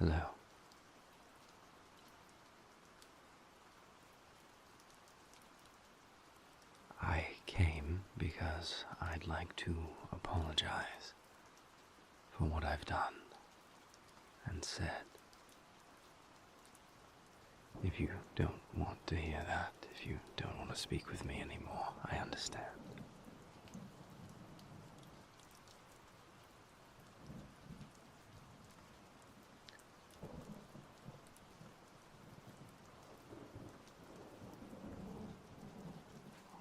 Hello. I came because I'd like to apologize for what I've done and said. If you don't want to hear that, if you don't want to speak with me anymore, I understand.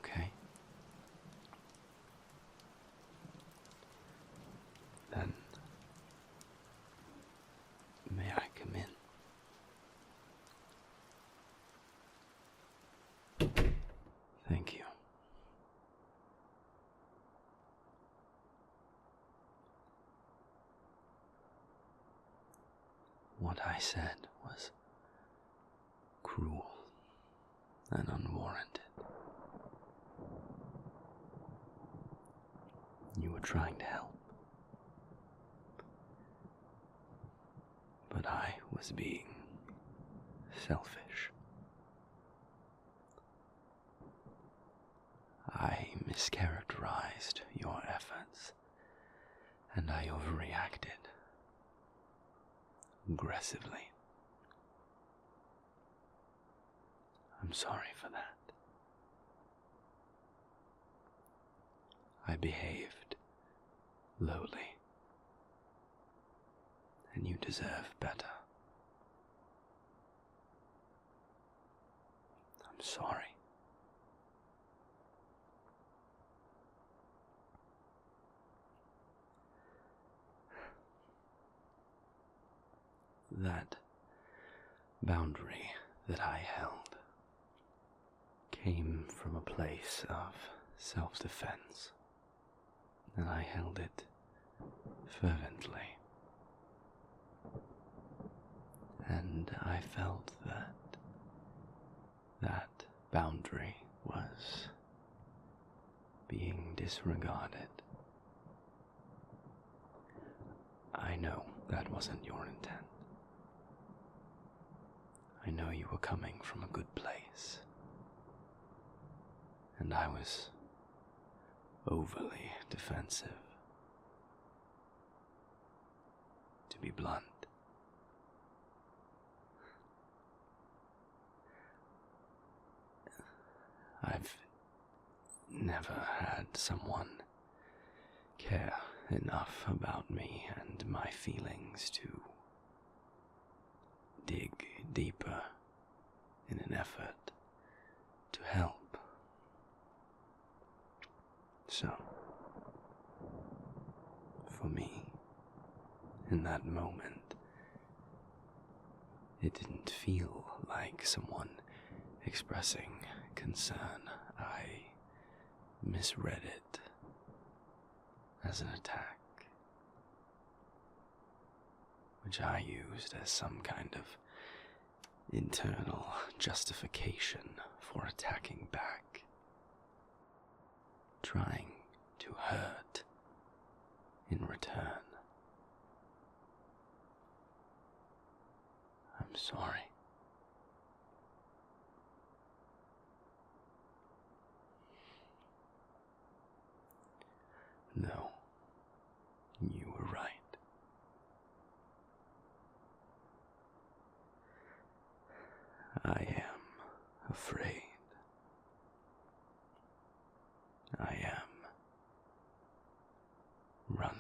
Okay. Then, may I come in? Thank you. What I said was cruel and unwarranted. You were trying to help, but I was being selfish. I mischaracterized your efforts, and I overreacted aggressively. I'm sorry for that. I behaved lowly, and you deserve better. I'm sorry. That boundary that I held came from a place of self-defense, and I held it fervently. And I felt that boundary was being disregarded. I know that wasn't your intent. I know you were coming from a good place, and I was overly defensive. To be blunt, I've never had someone care enough about me and my feelings to dig deeper in an effort to help. So, for me, in that moment, it didn't feel like someone expressing concern. I misread it as an attack, which I used as some kind of internal justification for attacking back, trying to hurt in return. I'm sorry. No, you were right. I am afraid. I am running.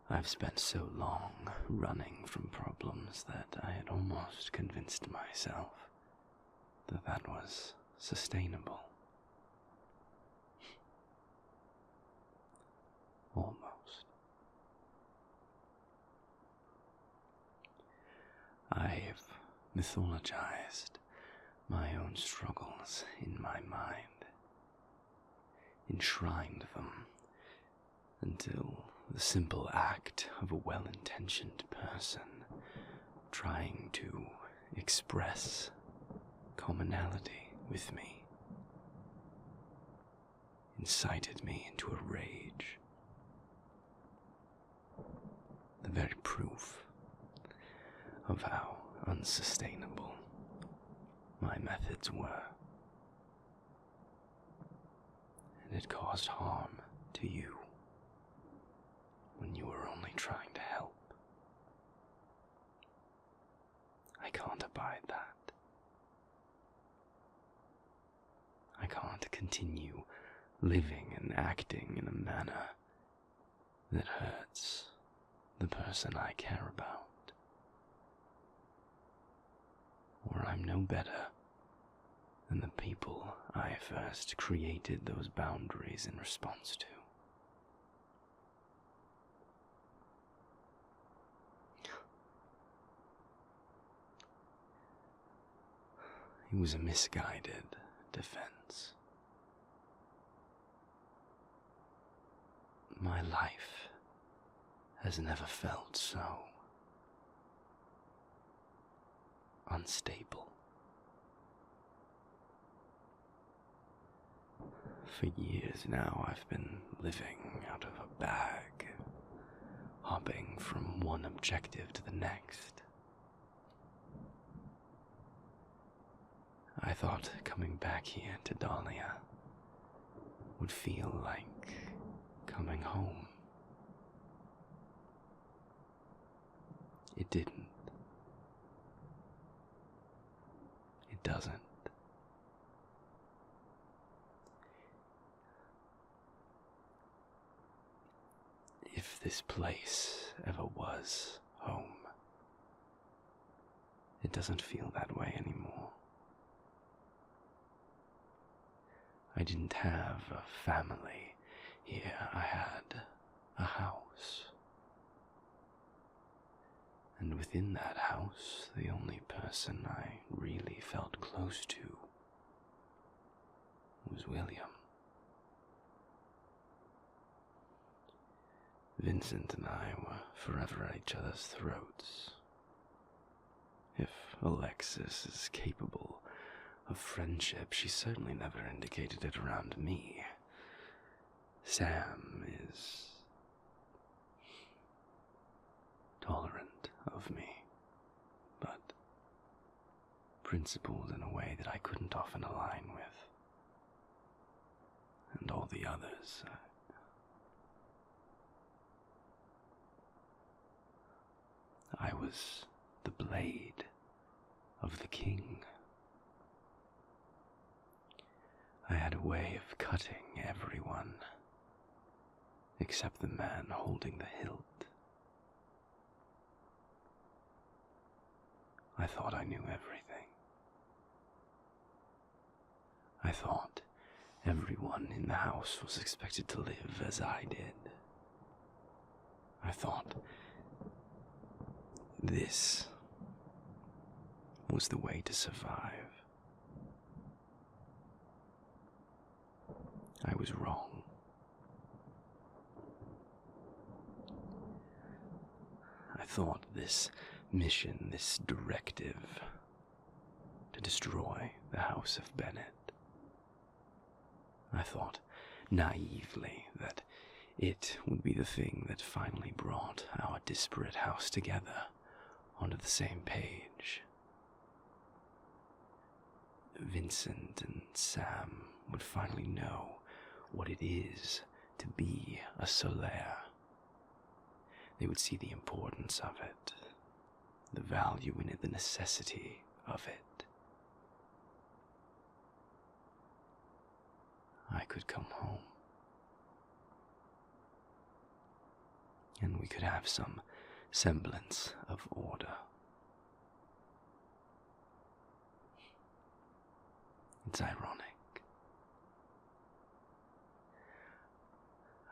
I've spent so long running from problems that I had almost convinced myself that that was sustainable. Almost. I've mythologized my own struggles in my mind, enshrined them until the simple act of a well-intentioned person trying to express commonality with me incited me into a rage. very proof of how unsustainable my methods were. And it caused harm to you when you were only trying to help. I can't abide that. I can't continue living and acting in a manner that hurts the person I care about. Or I'm no better than the people I first created those boundaries in response to. It was a misguided defense. My life has never felt so unstable. For years now, I've been living out of a bag, hopping from one objective to the next. I thought coming back here to Dahlia would feel like coming home. It didn't. It doesn't. If this place ever was home, it doesn't feel that way anymore. I didn't have a family here. I had a house. And within that house, the only person I really felt close to was William. Vincent and I were forever at each other's throats. If Alexis is capable of friendship, she certainly never indicated it around me. Sam is tolerant of me, but principled in a way that I couldn't often align with. And all the others, I was the blade of the king. I had a way of cutting everyone, except the man holding the hilt. I thought I knew everything. I thought everyone in the house was expected to live as I did. I thought this was the way to survive. I was wrong. I thought this mission, this directive to destroy the House of Bennett, I thought naively that it would be the thing that finally brought our disparate house together onto the same page. Vincent and Sam would finally know what it is to be a Solaire. They would see the importance of it, the value in it, the necessity of it. I could come home, and we could have some semblance of order. It's ironic.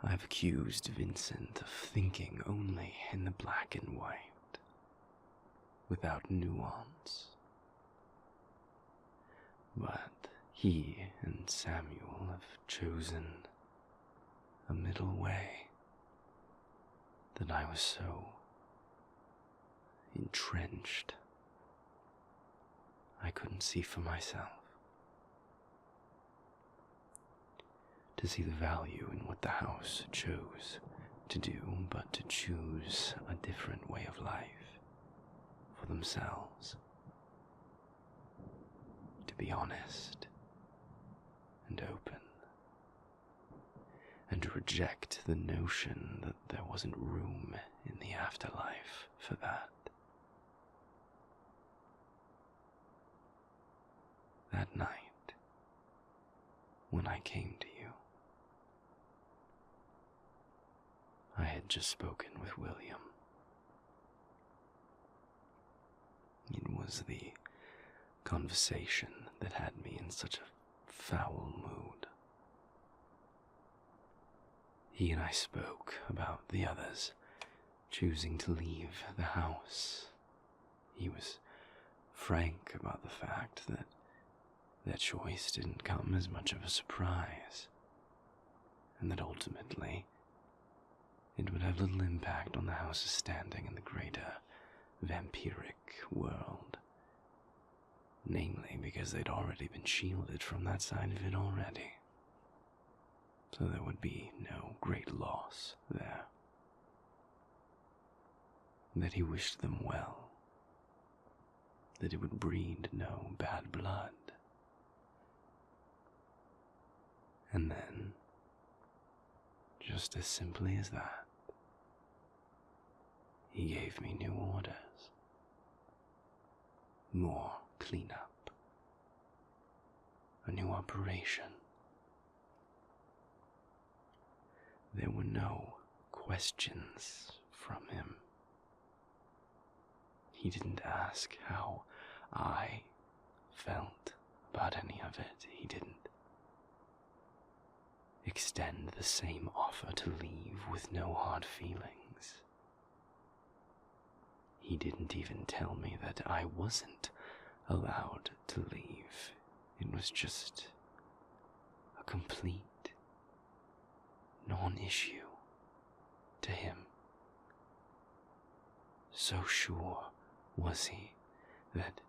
I've accused Vincent of thinking only in the black and white, without nuance. But he and Samuel have chosen a middle way that I was so entrenched I couldn't see for myself. To see the value in what the house chose to do, but to choose a different life for themselves. To be honest and open, and to reject the notion that there wasn't room in the afterlife for that. That night, when I came to you, I had just spoken with William. It was the conversation that had me in such a foul mood. He and I spoke about the others choosing to leave the house. He was frank about the fact that their choice didn't come as much of a surprise, and that ultimately it would have little impact on the house's standing in the greater vampiric world, namely because they'd already been shielded from that side of it already, so there would be no great loss there. That he wished them well, that it would breed no bad blood. And then, just as simply as that, he gave me new orders. More cleanup. A new operation. There were no questions from him. He didn't ask how I felt about any of it. He didn't extend the same offer to leave with no hard feelings. He didn't even tell me that I wasn't allowed to leave. It was just a complete non-issue to him. So sure was he that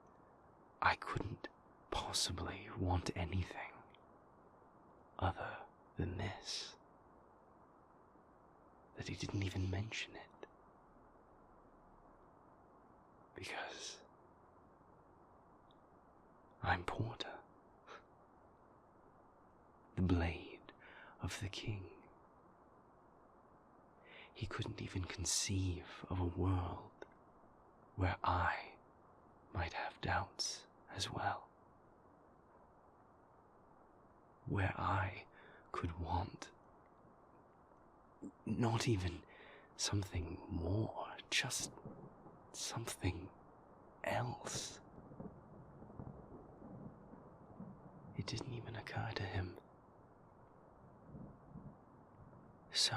I couldn't possibly want anything other than this, that he didn't even mention it, because I'm Porter, the blade of the king. He couldn't even conceive of a world where I might have doubts as well, where I could want not even something more, just something else. It didn't even occur to him. So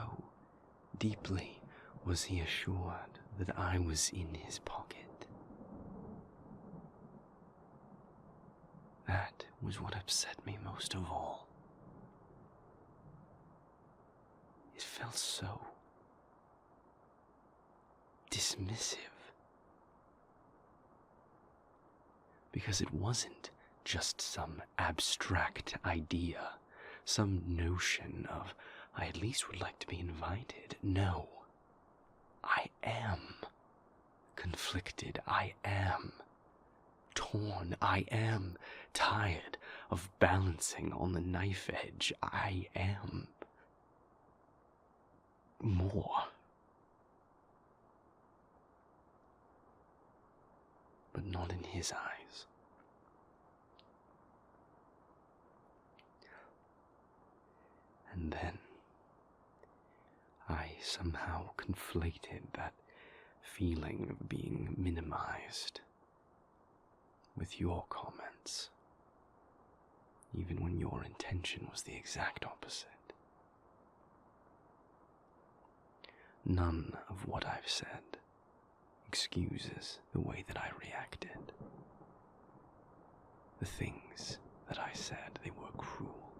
deeply was he assured that I was in his pocket. That was what upset me most of all. It felt so dismissive, because it wasn't just some abstract idea, some notion of, I at least would like to be invited. No, I am conflicted, I am torn, I am tired of balancing on the knife edge, I am more. But not in his eyes. And then I somehow conflated that feeling of being minimized with your comments, even when your intention was the exact opposite. None of what I've said excuses the way that I reacted. The things that I said, they were cruel.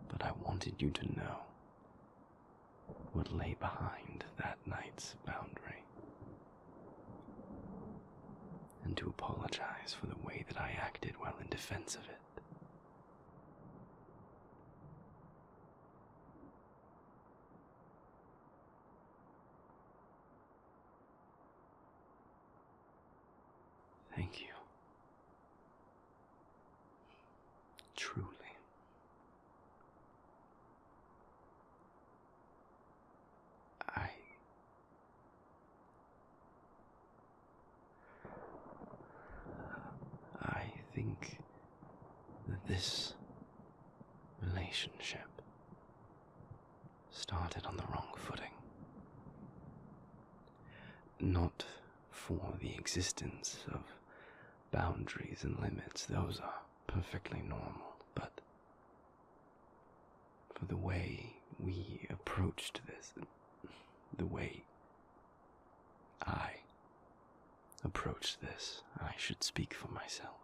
But I wanted you to know what lay behind that night's boundary, and to apologize for the way that I acted while in defense of it. truly. I think that this relationship started on the wrong footing. Not for the existence of boundaries and limits, those are perfectly normal, but for the way we approached this, the way I approached this, I should speak for myself.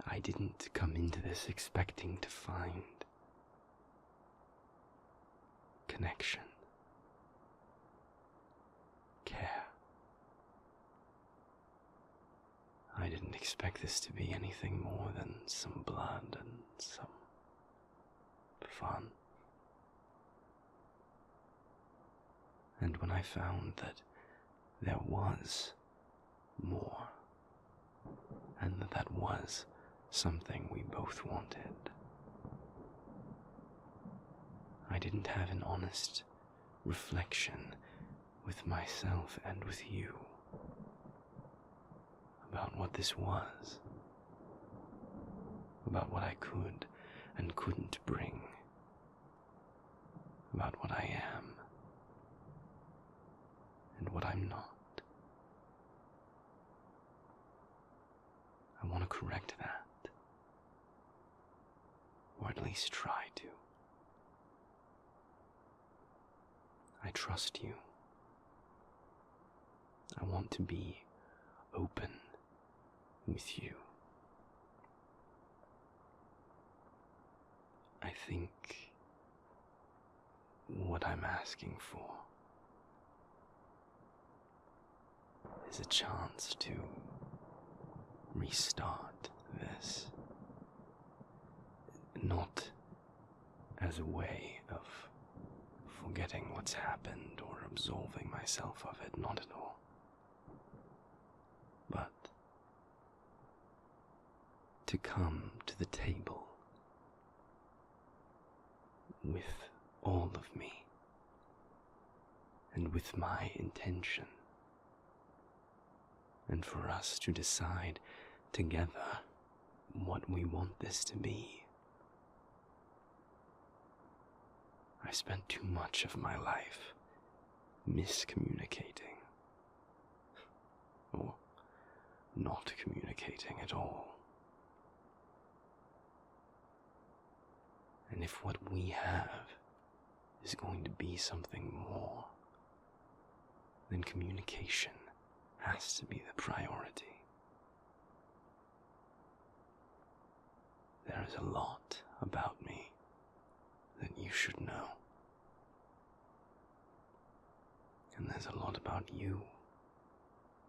I didn't come into this expecting to find connection, care. I didn't expect this to be anything more than some blood and some fun. And when I found that there was more, and that was something we both wanted, I didn't have an honest reflection with myself and with you about what this was, about what I could and couldn't bring, about what I am and what I'm not. I want to correct that, or at least try to. I trust you. I want to be open with you. I think what I'm asking for is a chance to restart this, not as a way of forgetting what's happened or absolving myself of it, not at all, but to come to the table with all of me and with my intention, and for us to decide together what we want this to be. I spent too much of my life miscommunicating, or not communicating at all. And if what we have is going to be something more, then communication has to be the priority. There is a lot about me that you should know. And there's a lot about you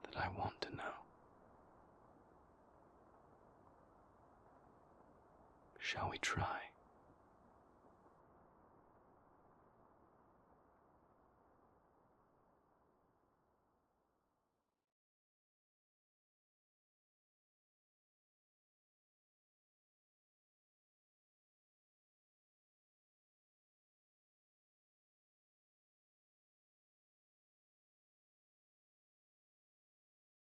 that I want to know. Shall we try?